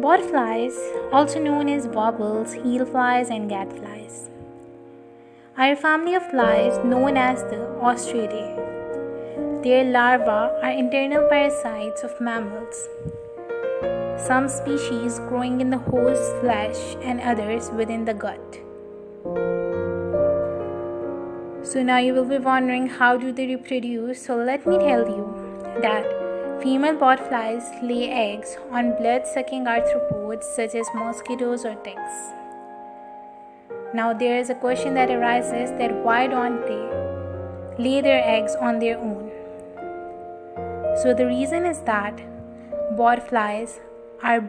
Botflies, also known as baubles, heel flies, and gadflies, are a family of flies known as the Ostridae. Their larvae are internal parasites of mammals, some species growing in the host's flesh and others within the gut. So now you will be wondering, how do they reproduce? So let me tell you that female botflies lay eggs on blood-sucking arthropods such as mosquitoes or ticks. Now there is a question that arises, that why don't they lay their eggs on their own? So the reason is that botflies are